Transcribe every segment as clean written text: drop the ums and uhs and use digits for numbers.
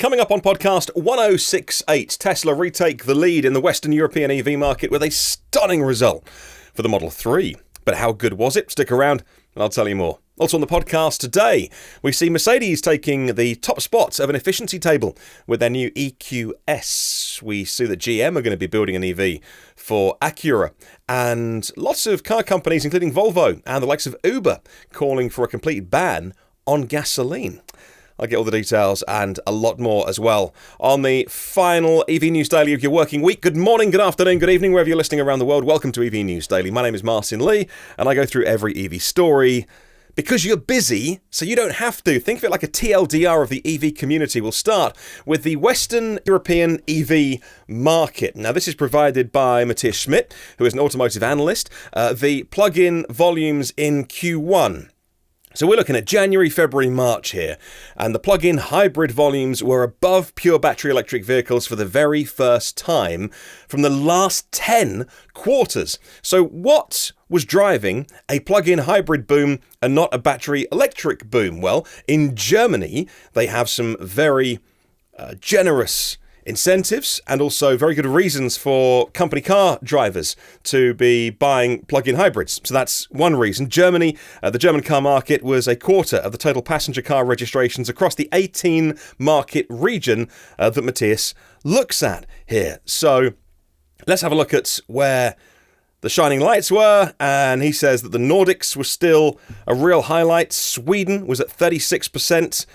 Coming up on podcast 1068, Tesla retake the lead in the Western European EV market with a stunning result for the Model 3. But how good was it? Stick around and I'll tell you more. Also on the podcast today, we see Mercedes taking the top spot of an efficiency table with their new EQS. We see that GM are going to be building an EV for Acura. And lots of car companies, including Volvo and the likes of Uber, calling for a complete ban on gasoline. I'll get all the details and a lot more as well on the final EV News Daily of your working week. Good morning, good afternoon, good evening, wherever you're listening around the world. Welcome to EV News Daily. My name is Martin Lee, and I go through every EV story because you're busy, so you don't have to. Think of it like a TLDR of the EV community. We'll start with the Western European EV market. Now, this is provided by Matthias Schmidt, who is an automotive analyst. The plug-in volumes in Q1. So we're looking at January, February, March here, and the plug-in hybrid volumes were above pure battery electric vehicles for the very first time from the last 10 quarters. So what was driving a plug-in hybrid boom and not a battery electric boom? Well, in Germany, they have some very generous incentives and also very good reasons for company car drivers to be buying plug-in hybrids. So that's one reason. Germany, the German car market was a quarter of the total passenger car registrations across the 18 market region that Matthias looks at here. So let's have a look at where the shining lights were, and he says that the Nordics was still a real highlight. Sweden was at 36%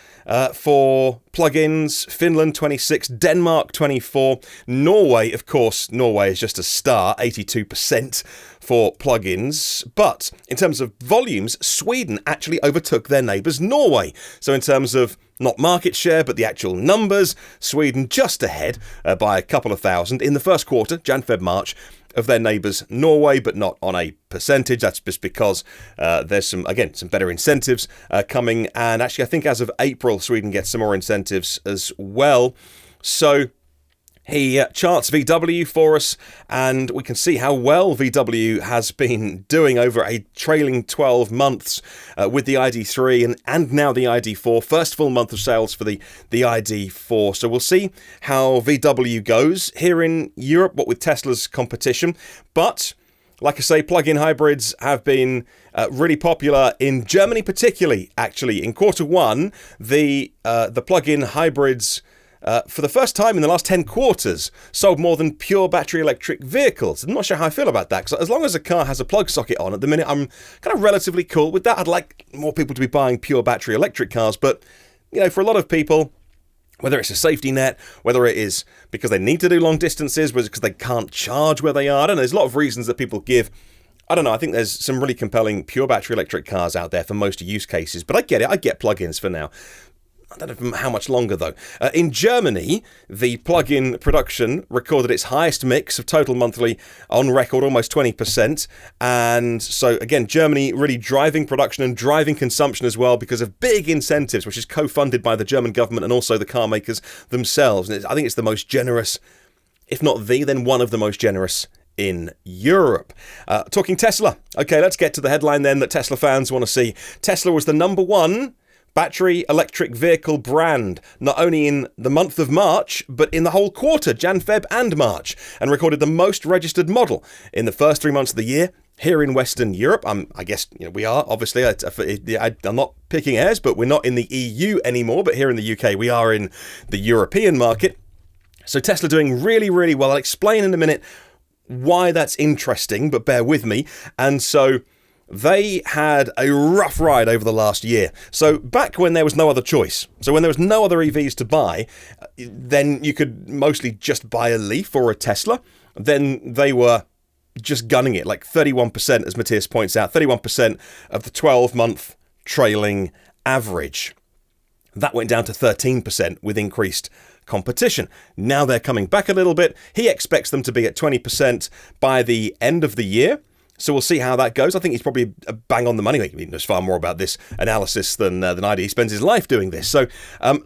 for plug-ins, Finland 26%, Denmark 24%, Norway, of course, Norway is just a star, 82% for plug-ins. But in terms of volumes, Sweden actually overtook their neighbours Norway. So in terms of not market share, but the actual numbers, Sweden just ahead by a couple of thousand in the first quarter, Jan, Feb, March, of their neighbours Norway, but not on a percentage. That's just because there's some better incentives coming. And actually, I think as of April, Sweden gets some more incentives as well. So he charts VW for us, and we can see how well VW has been doing over a trailing 12 months with the ID3 and now the ID4. First full month of sales for the ID4. So we'll see how VW goes here in Europe, what with Tesla's competition. But like I say, plug-in hybrids have been really popular in Germany, particularly, actually. In quarter one, the plug-in hybrids for the first time in the last 10 quarters, sold more than pure battery electric vehicles. I'm not sure how I feel about that, because as long as a car has a plug socket on, at the minute, I'm kind of relatively cool with that. I'd like more people to be buying pure battery electric cars, but, you know, for a lot of people, whether it's a safety net, whether it is because they need to do long distances, whether it's because they can't charge where they are, I don't know, there's a lot of reasons that people give. I don't know, I think there's some really compelling pure battery electric cars out there for most use cases, but I get it, I get plug-ins for now. I don't know how much longer, though. In Germany, the plug-in production recorded its highest mix of total monthly on record, almost 20%. And so, again, Germany really driving production and driving consumption as well because of big incentives, which is co-funded by the German government and also the car makers themselves. And I think it's the most generous, if not then one of the most generous in Europe. Talking Tesla. Okay, let's get to the headline then that Tesla fans want to see. Tesla was the number one battery electric vehicle brand, not only in the month of March, but in the whole quarter, Jan, Feb and March, and recorded the most registered model in the first 3 months of the year here in Western Europe. I guess we are, obviously, I'm not picking hairs, but we're not in the EU anymore, but here in the UK, we are in the European market. So Tesla doing really, really well. I'll explain in a minute why that's interesting, but bear with me. And so they had a rough ride over the last year. So back when there was no other choice, so when there was no other EVs to buy, then you could mostly just buy a Leaf or a Tesla. Then they were just gunning it, like 31%, as Matthias points out, 31% of the 12-month trailing average. That went down to 13% with increased competition. Now they're coming back a little bit. He expects them to be at 20% by the end of the year. So we'll see how that goes. I think he's probably bang on the money. He knows far more about this analysis than I do. He spends his life doing this. So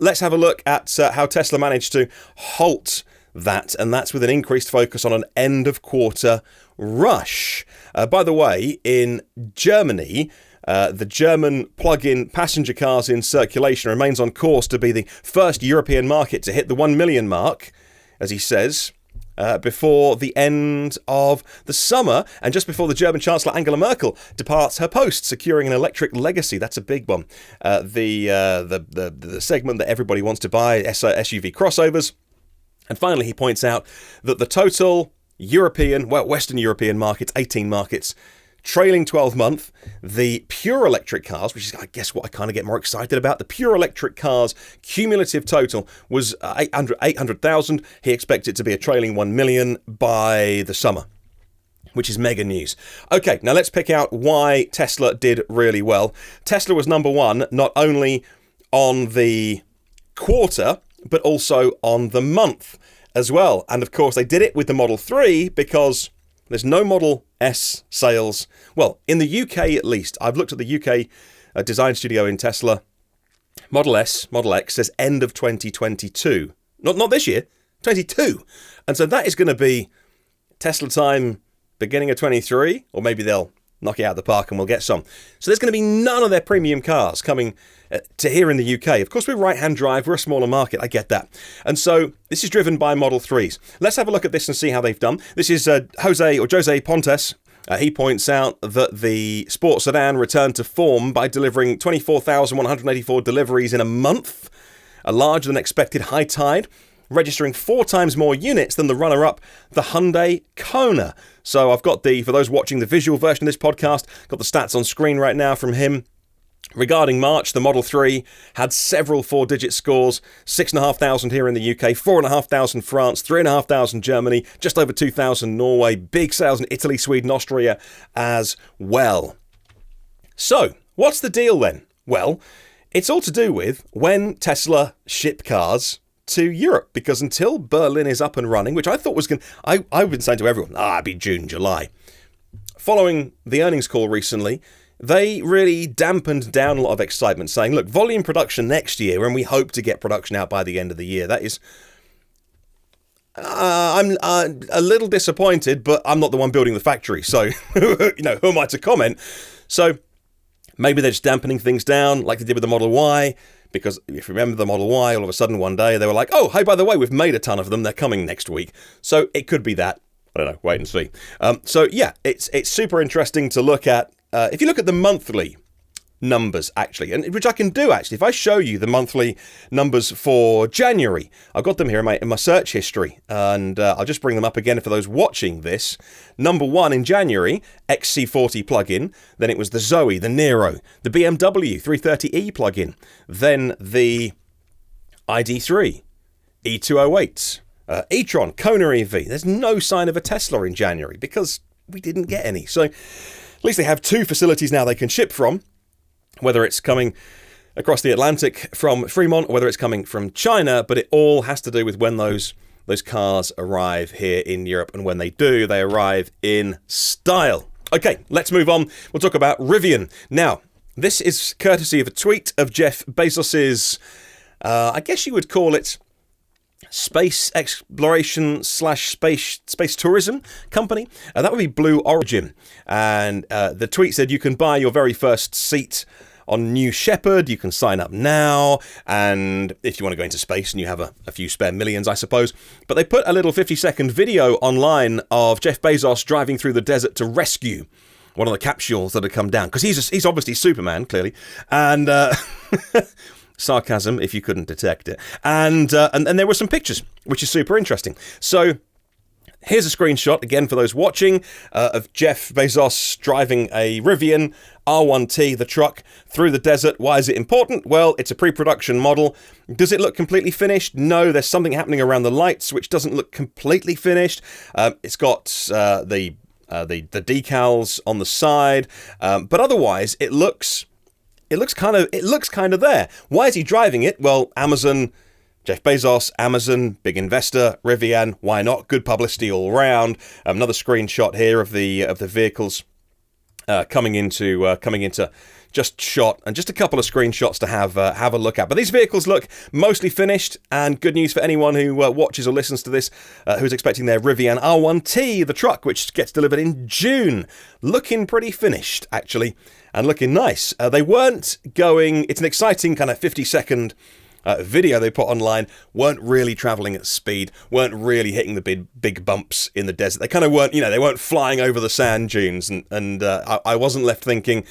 let's have a look at how Tesla managed to halt that, and that's with an increased focus on an end-of-quarter rush. By the way, in Germany, The German plug-in passenger cars in circulation remains on course to be the first European market to hit the 1 million mark, as he says, before the end of the summer, and just before the German Chancellor Angela Merkel departs her post, securing an electric legacy. That's a big one. The segment that everybody wants to buy, SUV crossovers. And finally, he points out that the total Western European markets, 18 markets, trailing 12-month, the pure electric cars, which is, I guess, what I kind of get more excited about, the pure electric cars cumulative total was 800,000. He expects it to be a trailing 1 million by the summer, which is mega news. Okay, now let's pick out why Tesla did really well. Tesla was number one, not only on the quarter, but also on the month as well. And of course, they did it with the Model 3 because there's no Model S sales. Well, in the UK at least. I've looked at the UK design studio in Tesla. Model S, Model X says end of 2022. Not this year, 22. And so that is going to be Tesla time beginning of 23, or maybe they'll knock it out of the park and we'll get some. So there's going to be none of their premium cars coming to here in the UK. Of course, we're right-hand drive, we're a smaller market, I get that. And so this is driven by Model 3s. Let's have a look at this and see how they've done. This is Jose Pontes. He points out that the sports sedan returned to form by delivering 24,184 deliveries in a month, a larger than expected high tide, registering 4 times more units than the runner-up, the Hyundai Kona. So I've got for those watching the visual version of this podcast, got the stats on screen right now from him. Regarding March, the Model 3 had several 4-digit scores, 6,500 here in the UK, 4,500 France, 3,500 Germany, just over 2,000 Norway, big sales in Italy, Sweden, Austria as well. So, what's the deal then? Well, it's all to do with when Tesla ship cars to Europe, because until Berlin is up and running, which I thought was I've been saying to everyone, it'd be June, July. Following the earnings call recently, they really dampened down a lot of excitement, saying, look, volume production next year, and we hope to get production out by the end of the year. That is, I'm a little disappointed, but I'm not the one building the factory, so, who am I to comment? So, maybe they're just dampening things down, like they did with the Model Y, because if you remember the Model Y, all of a sudden one day they were like, oh, hey, by the way, we've made a ton of them, they're coming next week. So, it could be that. I don't know, wait and see. So, yeah, it's super interesting to look at. If you look at the monthly numbers, actually, and which I can do, actually, if I show you the monthly numbers for January, I've got them here in my search history, and I'll just bring them up again for those watching this. Number 1 in January, XC40 plug-in, then it was the Zoe, the Nero, the BMW 330e plug-in, then the ID3, E208, e-tron, Kona EV. There's no sign of a Tesla in January because we didn't get any. So at least they have 2 facilities now they can ship from, whether it's coming across the Atlantic from Fremont or whether it's coming from China, but it all has to do with when those cars arrive here in Europe, and when they do, they arrive in style. Okay, let's move on. We'll talk about Rivian. Now, this is courtesy of a tweet of Jeff Bezos's, I guess you would call it, space exploration / space tourism company. That would be Blue Origin. And the tweet said you can buy your very first seat on New Shepard. You can sign up now. And if you want to go into space and you have a few spare millions, I suppose. But they put a little 50-second video online of Jeff Bezos driving through the desert to rescue one of the capsules that had come down. Because he's obviously Superman, clearly. And sarcasm, if you couldn't detect it. And there were some pictures, which is super interesting. So here's a screenshot, again, for those watching, of Jeff Bezos driving a Rivian R1T, the truck, through the desert. Why is it important? Well, it's a pre-production model. Does it look completely finished? No, there's something happening around the lights which doesn't look completely finished. It's got the decals on the side, but otherwise it looks kind of there. Why is he driving it? Well, Amazon, Jeff Bezos, Amazon, big investor, Rivian, why not? Good publicity all around. Another screenshot here of the vehicles coming into just shot, and just a couple of screenshots to have a look at. But these vehicles look mostly finished, and good news for anyone who watches or listens to this, who's expecting their Rivian R1T, the truck, which gets delivered in June. Looking pretty finished, actually, and looking nice. They weren't going... It's an exciting kind of 50-second video they put online. Weren't really travelling at speed, weren't really hitting the big bumps in the desert. They kind of weren't, they weren't flying over the sand dunes, and I wasn't left thinking,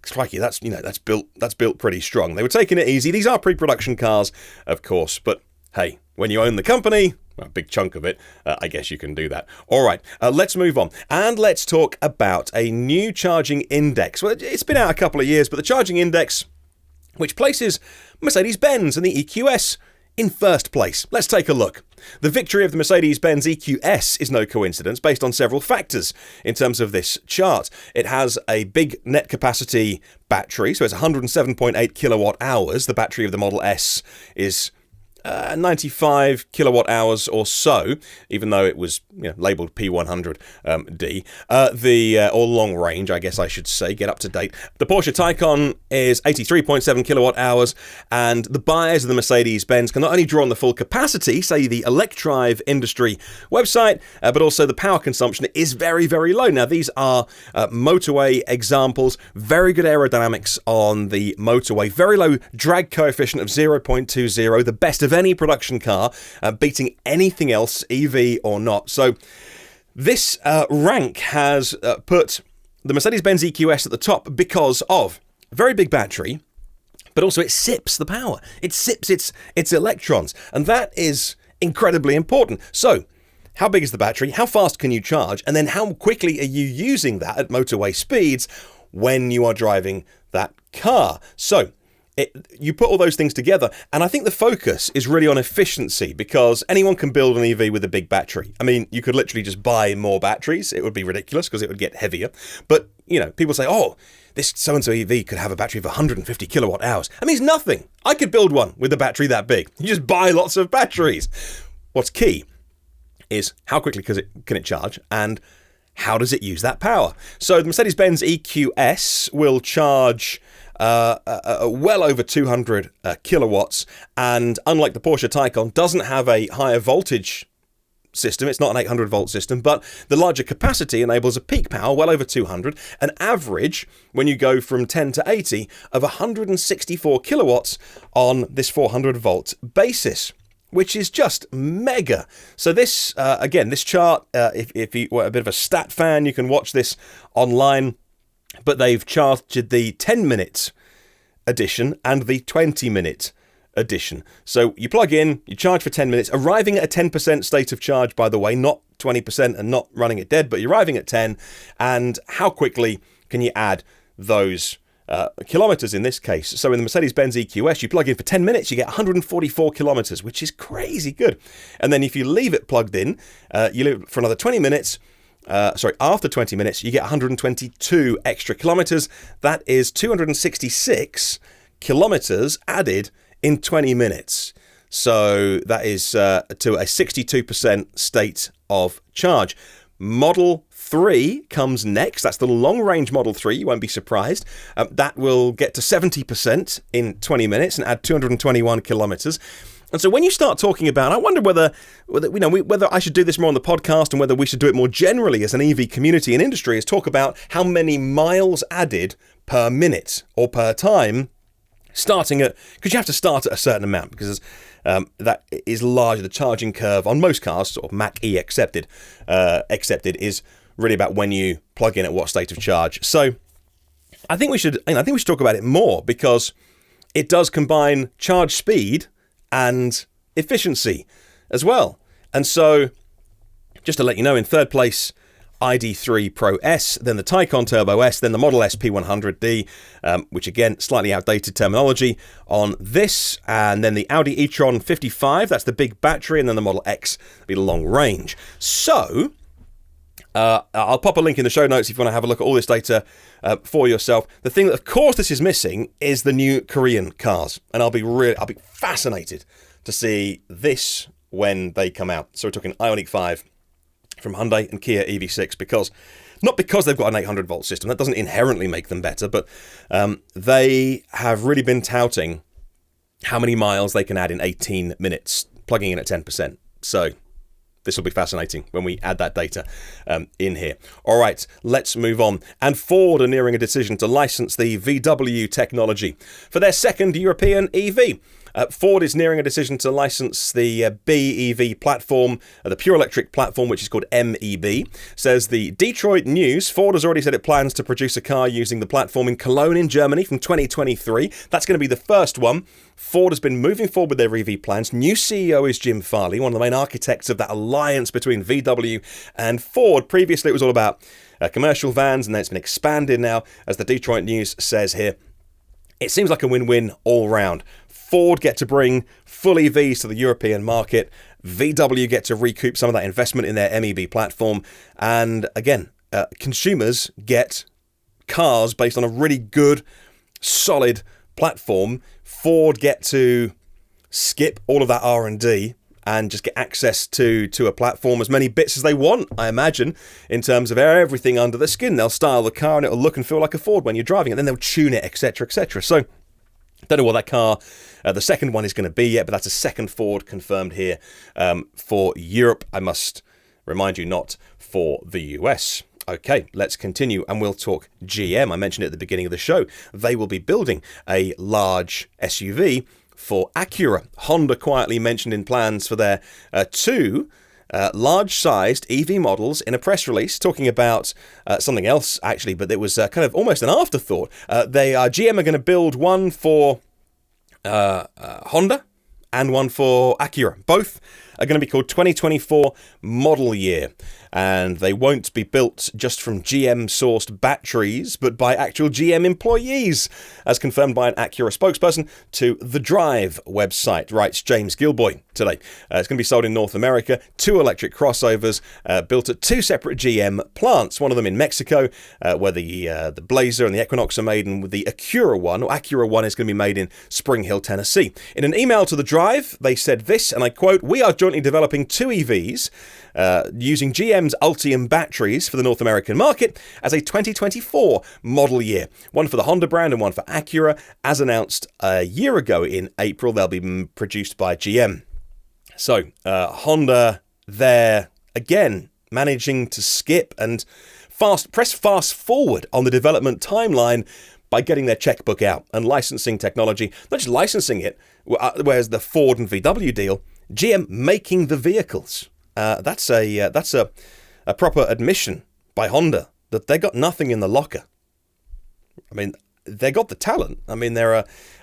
crikey, that's built pretty strong. They were taking it easy. These are pre-production cars, of course, but hey, when you own the company, a big chunk of it, I guess you can do that. All right, let's move on. And let's talk about a new charging index. Well, it's been out a couple of years, but the charging index, which places Mercedes-Benz and the EQS in first place. Let's take a look. The victory of the Mercedes-Benz EQS is no coincidence, based on several factors in terms of this chart. It has a big net capacity battery, so it's 107.8 kilowatt hours. The battery of the Model S is 95 kilowatt hours or so, even though it was labelled P100D. Or long range, I guess I should say, get up to date. The Porsche Taycan is 83.7 kilowatt hours, and the buyers of the Mercedes-Benz can not only draw on the full capacity, say the Electrive industry website, but also the power consumption is very, very low. Now, these are motorway examples. Very good aerodynamics on the motorway. Very low drag coefficient of 0.20, the best of any production car, beating anything else, EV or not. So this rank has put the Mercedes-Benz EQS at the top because of a very big battery, but also it sips the power. It sips its electrons, and that is incredibly important. So how big is the battery? How fast can you charge? And then how quickly are you using that at motorway speeds when you are driving that car? So you put all those things together, and I think the focus is really on efficiency, because anyone can build an EV with a big battery. I mean, you could literally just buy more batteries. It would be ridiculous because it would get heavier. But, people say, oh, this so-and-so EV could have a battery of 150 kilowatt hours. That means nothing. I could build one with a battery that big. You just buy lots of batteries. What's key is how quickly can it charge, and how does it use that power? So the Mercedes-Benz EQS will charge well over 200 kilowatts, and unlike the Porsche Taycan, doesn't have a higher voltage system. It's not an 800 volt system, but the larger capacity enables a peak power well over 200, an average when you go from 10 to 80 of 164 kilowatts on this 400 volt basis, which is just mega. So this, again, this chart, if you were a bit of a stat fan, you can watch this online, but they've charted the 10-minute edition and the 20-minute edition. So you plug in, you charge for 10 minutes, arriving at a 10% state of charge, by the way, not 20% and not running it dead, but you're arriving at 10, and how quickly can you add those kilometers in this case? So in the Mercedes-Benz EQS, you plug in for 10 minutes, you get 144 kilometers, which is crazy good. And then if you leave it plugged in, you leave it for another 20 minutes, after 20 minutes, you get 122 extra kilometers. That is 266 kilometers added in 20 minutes. So that is to a 62% state of charge. Model 3 comes next. That's the long-range Model 3. You won't be surprised. That will get to 70% in 20 minutes and add 221 kilometers. And so when you start talking about, I wonder whether I should do this more on the podcast, and whether we should do it more generally as an EV community and industry, is talk about how many miles added per minute or per time, starting at, because you have to start at a certain amount, because that is largely the charging curve on most cars, sort of Mach-E accepted, is really about when you plug in at what state of charge. So I think we should talk about it more, because it does combine charge speed and efficiency as well. And so, just to let you know, in third place, ID3 Pro S, then the Taycan Turbo S, then the Model S P100D, which again, slightly outdated terminology on this, and then the Audi e-tron 55, that's the big battery, and then the Model X, the long range. So, I'll pop a link in the show notes if you want to have a look at all this data for yourself. The thing that, of course, this is missing is the new Korean cars, and I'll be fascinated to see this when they come out. So we're talking Ioniq 5 from Hyundai and Kia EV6, because Not because they've got an 800 volt system, that doesn't inherently make them better, but they have really been touting how many miles they can add in 18 minutes, plugging in at 10%. So this will be fascinating when we add that data in here. All right, let's move on. And Ford are nearing a decision to license the VW technology for their second European EV. Ford is nearing a decision to license the BEV platform, the pure electric platform, which is called MEB. Says the Detroit News, Ford has already said it plans to produce a car using the platform in Cologne in Germany from 2023. That's going to be the first one. Ford has been moving forward with their EV plans. New CEO is Jim Farley, one of the main architects of that alliance between VW and Ford. Previously, it was all about commercial vans, and then it's been expanded now, as the Detroit News says here. It seems like a win-win all round. Ford get to bring full EVs to the European market. VW get to recoup some of that investment in their MEB platform. And again, consumers get cars based on a really good, solid platform. Ford get to skip all of that R&D and just get access to a platform, as many bits as they want, I imagine, in terms of everything under the skin. They'll style the car and it'll look and feel like a Ford when you're driving it. Then they'll tune it, etc., etc. So don't know what that car, the second one, is going to be yet, but that's a second Ford confirmed here for Europe. I must remind you, not for the US. Okay, let's continue, and we'll talk GM. I mentioned it at the beginning of the show. They will be building a large SUV for Acura. Honda quietly mentioned in plans for their two large-sized EV models in a press release, talking about something else, actually, but it was kind of almost an afterthought. GM are going to build one for Honda and one for Acura. Both are going to be called 2024 model year, and they won't be built just from GM-sourced batteries, but by actual GM employees, as confirmed by an Acura spokesperson to The Drive website, writes James Gilboy today. It's going to be sold in North America, 2 electric crossovers built at 2 separate GM plants, one of them in Mexico, where the Blazer and the Equinox are made, and the Acura one is going to be made in Spring Hill, Tennessee. In an email to The Drive, they said this, and I quote, "We are jointly developing 2 EVs using GM's Ultium batteries for the North American market as a 2024 model year. One for the Honda brand and one for Acura. As announced a year ago in April, they'll be produced by GM." So, Honda there, again, managing to skip and press fast forward on the development timeline by getting their checkbook out and licensing technology. Not just licensing it, whereas the Ford and VW deal, GM making the vehicles. That's a proper admission by Honda that they got nothing in the locker. I mean, they got the talent. I mean, they're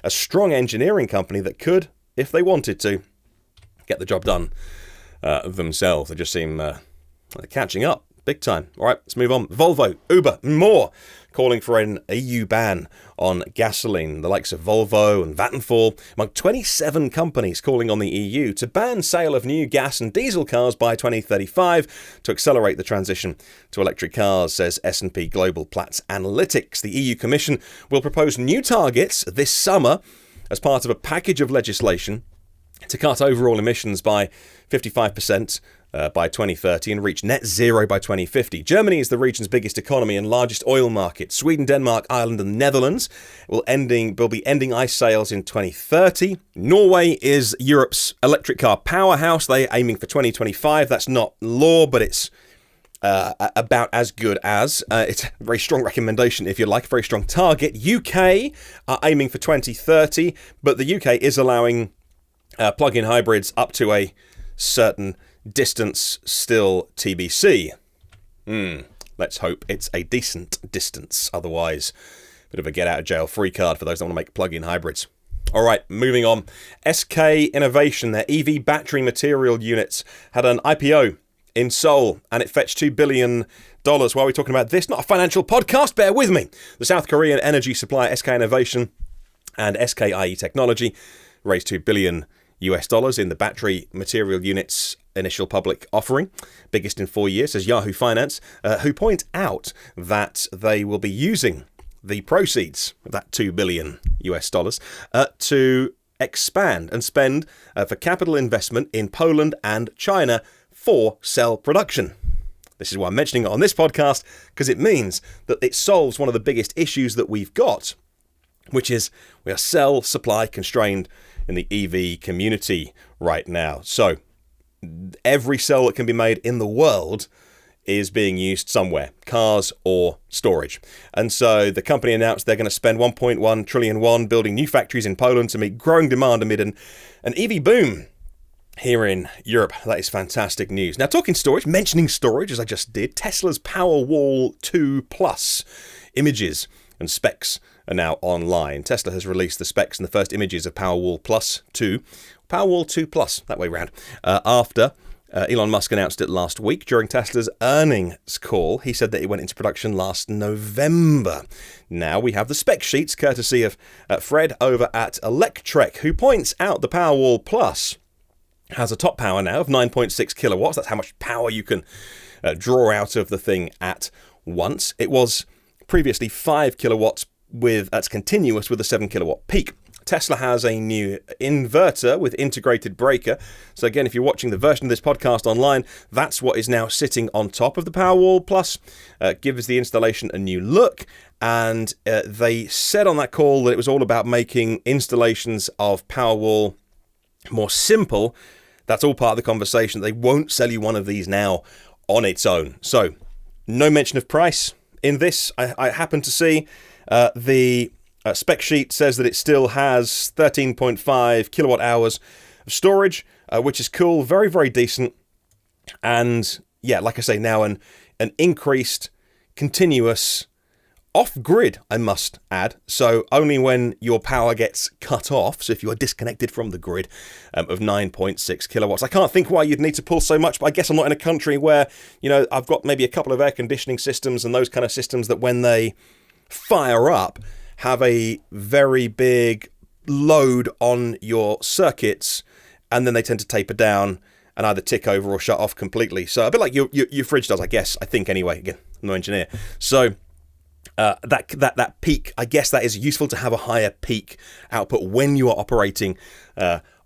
a strong engineering company that could, if they wanted to, get the job done themselves. They just seem catching up big time. All right, let's move on. Volvo, Uber, more calling for an EU ban on gasoline. The likes of Volvo and Vattenfall, among 27 companies calling on the EU to ban sale of new gas and diesel cars by 2035 to accelerate the transition to electric cars, says S&P Global Platts Analytics. The EU Commission will propose new targets this summer as part of a package of legislation to cut overall emissions by 55% by 2030 and reach net zero by 2050. Germany is the region's biggest economy and largest oil market. Sweden, Denmark, Ireland and the Netherlands will be ending ICE sales in 2030. Norway is Europe's electric car powerhouse. They are aiming for 2025. That's not law, but it's about as good as. It's a very strong recommendation, if you like, a very strong target. UK are aiming for 2030, but the UK is allowing plug-in hybrids up to a certain distance, still TBC. Let's hope it's a decent distance. Otherwise, a bit of a get-out-of-jail-free card for those that want to make plug-in hybrids. All right, moving on. SK Innovation, their EV battery material units, had an IPO in Seoul, and it fetched $2 billion. Why are we talking about this? Not a financial podcast, bear with me. The South Korean energy supplier SK Innovation and SKIE Technology raised $2 billion in the battery material units initial public offering, biggest in 4 years, says Yahoo Finance, who point out that they will be using the proceeds of that $2 billion to expand and spend for capital investment in Poland and China for cell production. This is why I'm mentioning it on this podcast, because it means that it solves one of the biggest issues that we've got, which is we are cell supply constrained in the EV community right now. So every cell that can be made in the world is being used somewhere, cars or storage. And so the company announced they're going to spend 1.1 trillion won building new factories in Poland to meet growing demand amid an EV boom here in Europe. That is fantastic news. Now, talking storage, mentioning storage as I just did, Tesla's Powerwall 2 Plus images and specs are now online. Tesla has released the specs and the first images of Powerwall 2 Plus, that way round, after Elon Musk announced it last week during Tesla's earnings call. He said that it went into production last November. Now we have the spec sheets, courtesy of Fred over at Electrek, who points out the Powerwall Plus has a top power now of 9.6 kilowatts. That's how much power you can draw out of the thing at once. It was previously 5 kilowatts that's continuous with a 7 kilowatt peak. Tesla has a new inverter with integrated breaker. So again, if you're watching the version of this podcast online, that's what is now sitting on top of the Powerwall Plus. Gives the installation a new look. And they said on that call that it was all about making installations of Powerwall more simple. That's all part of the conversation. They won't sell you one of these now on its own. So no mention of price in this. I happen to see the spec sheet says that it still has 13.5 kilowatt hours of storage, which is cool, very, very decent. And yeah, like I say, now an increased, continuous, off-grid, I must add. So only when your power gets cut off, so if you are disconnected from the grid, of 9.6 kilowatts. I can't think why you'd need to pull so much, but I guess I'm not in a country where, I've got maybe a couple of air conditioning systems and those kind of systems that when they fire up, have a very big load on your circuits, and then they tend to taper down and either tick over or shut off completely. So a bit like your fridge does, I guess. I think anyway. Again, I'm no engineer. So that peak, I guess that is useful to have a higher peak output when you are operating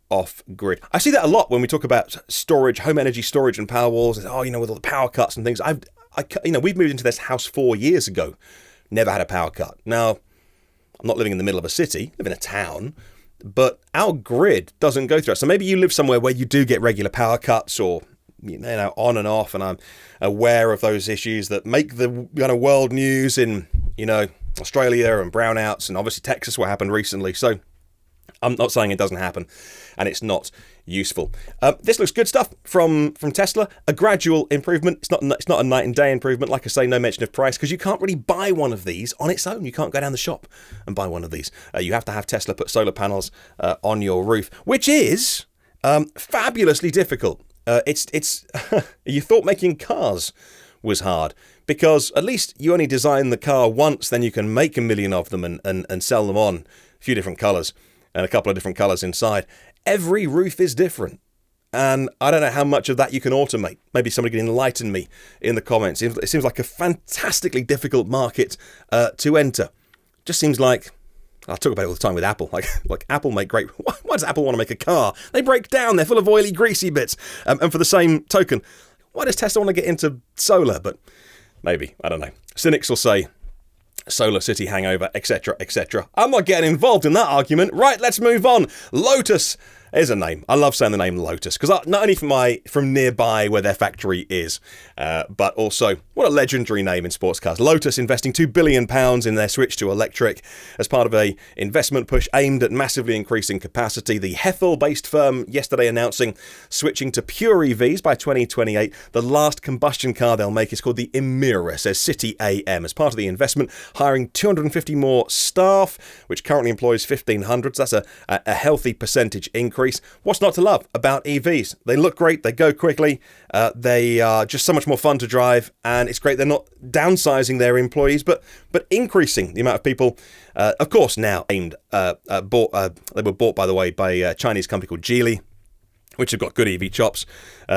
off grid. I see that a lot when we talk about storage, home energy storage, and power walls. With all the power cuts and things. We've moved into this house 4 years ago. Never had a power cut. Now, I'm not living in the middle of a city, I live in a town, but our grid doesn't go through it. So maybe you live somewhere where you do get regular power cuts or, on and off, and I'm aware of those issues that make the world news in, Australia and brownouts, and obviously Texas, what happened recently. So I'm not saying it doesn't happen, and it's not useful. This looks good stuff from Tesla. A gradual improvement. It's not a night and day improvement. Like I say, no mention of price, because you can't really buy one of these on its own. You can't go down the shop and buy one of these. You have to have Tesla put solar panels on your roof, which is fabulously difficult. It's you thought making cars was hard, because at least you only design the car once, then you can make a million of them and sell them on a few different colours and a couple of different colours inside. Every roof is different, and I don't know how much of that you can automate. Maybe somebody can enlighten me in the comments. It seems like a fantastically difficult market to enter. Just seems like, I talk about it all the time with Apple. Like Apple make great. Why does Apple want to make a car? They break down. They're full of oily, greasy bits. And for the same token, why does Tesla want to get into solar? But maybe, I don't know. Cynics will say Solar City hangover, etc., etc. I'm not getting involved in that argument. Right, let's move on. Lotus is a name. I love saying the name Lotus, because not only from nearby where their factory is, but also what a legendary name in sports cars. Lotus investing £2 billion in their switch to electric as part of a investment push aimed at massively increasing capacity. The Hethel-based firm yesterday announcing switching to pure EVs by 2028. The last combustion car they'll make is called the Emira, says City AM. As part of the investment, hiring 250 more staff, which currently employs 1,500. So that's a healthy percentage increase. What's not to love about EVs? They look great, they go quickly, they are just so much more fun to drive, and it's great they're not downsizing their employees, but increasing the amount of people. Of course, now they were bought, by the way, by a Chinese company called Geely, which have got good EV chops.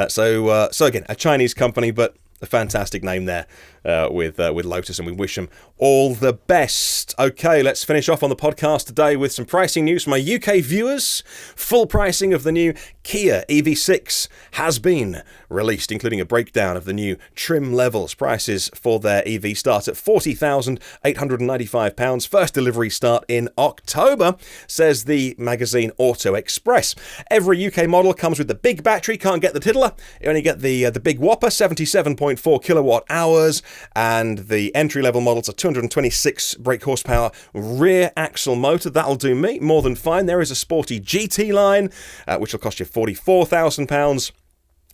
So again, a Chinese company, but a fantastic name there with Lotus, and we wish them all the best. Okay, let's finish off on the podcast today with some pricing news from my UK viewers. Full pricing of the new Kia EV6 has been released, including a breakdown of the new trim levels. Prices for their EV start at £40,895. First delivery start in October, says the magazine Auto Express. Every UK model comes with the big battery, can't get the tiddler. You only get the big whopper, 77.4 kilowatt hours, and the entry-level models are 226 brake horsepower rear axle motor. That'll do me more than fine. There is a sporty GT line, which will cost you £44,000,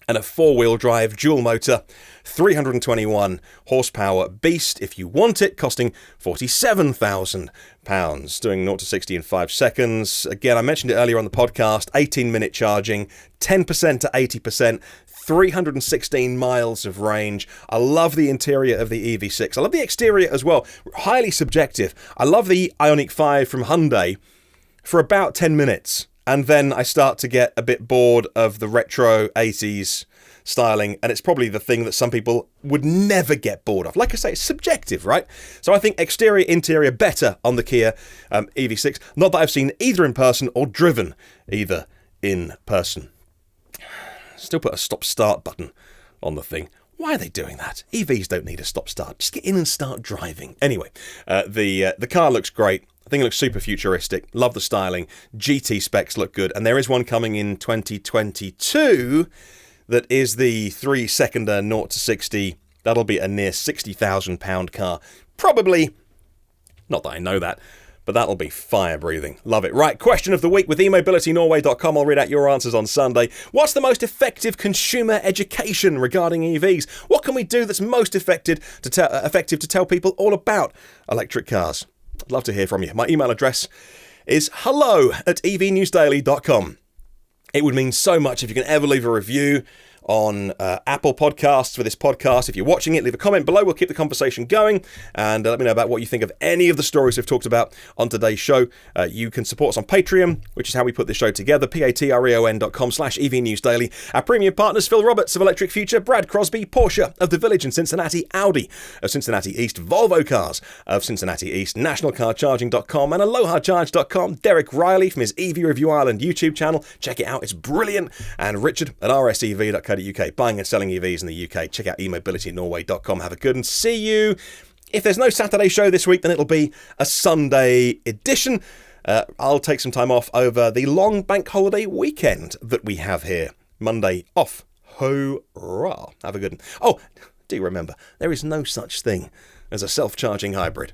and a four-wheel drive dual motor 321 horsepower beast, if you want it, costing £47,000, doing 0 to 60 in 5 seconds. Again, I mentioned it earlier on the podcast, 18-minute charging, 10% to 80%, 316 miles of range. I love the interior of the EV6. I love the exterior as well. Highly subjective. I love the Ioniq 5 from Hyundai for about 10 minutes. And then I start to get a bit bored of the retro 80s styling, and it's probably the thing that some people would never get bored of. Like I say, it's subjective, right? So I think exterior, interior better on the Kia EV6. Not that I've seen either in person or driven either in person. Still put a stop-start button on the thing. Why are they doing that? EVs don't need a stop-start. Just get in and start driving. Anyway, the car looks great. I think it looks super futuristic. Love the styling. GT specs look good. And there is one coming in 2022 that is the 3-seconder 0 to 60. That'll be a near £60,000 car. Probably, not that I know that, but that'll be fire-breathing. Love it. Right, question of the week with eMobilityNorway.com. I'll read out your answers on Sunday. What's the most effective consumer education regarding EVs? What can we do that's most effective to tell people all about electric cars? I'd love to hear from you. My email address is hello@evnewsdaily.com. It would mean so much if you can ever leave a review on Apple Podcasts for this podcast. If you're watching it, leave a comment below. We'll keep the conversation going, and let me know about what you think of any of the stories we've talked about on today's show. You can support us on Patreon, which is how we put this show together, patreon.com/evnewsdaily. Our premium partners: Phil Roberts of Electric Future, Brad Crosby, Porsche of the Village in Cincinnati, Audi of Cincinnati East, Volvo Cars of Cincinnati East, nationalcarcharging.com and AlohaCharge.com, Derek Riley from his EV Review Ireland YouTube channel. Check it out, it's brilliant. And Richard at rsev.co.uk, buying and selling EVs in the UK. Check out eMobilityNorway.com. Have a good and see you. If there's no Saturday show this week, then it'll be a Sunday edition. I'll take some time off over the long bank holiday weekend that we have here. Monday off. Hurrah. Have a good one. Oh, do remember, there is no such thing as a self-charging hybrid.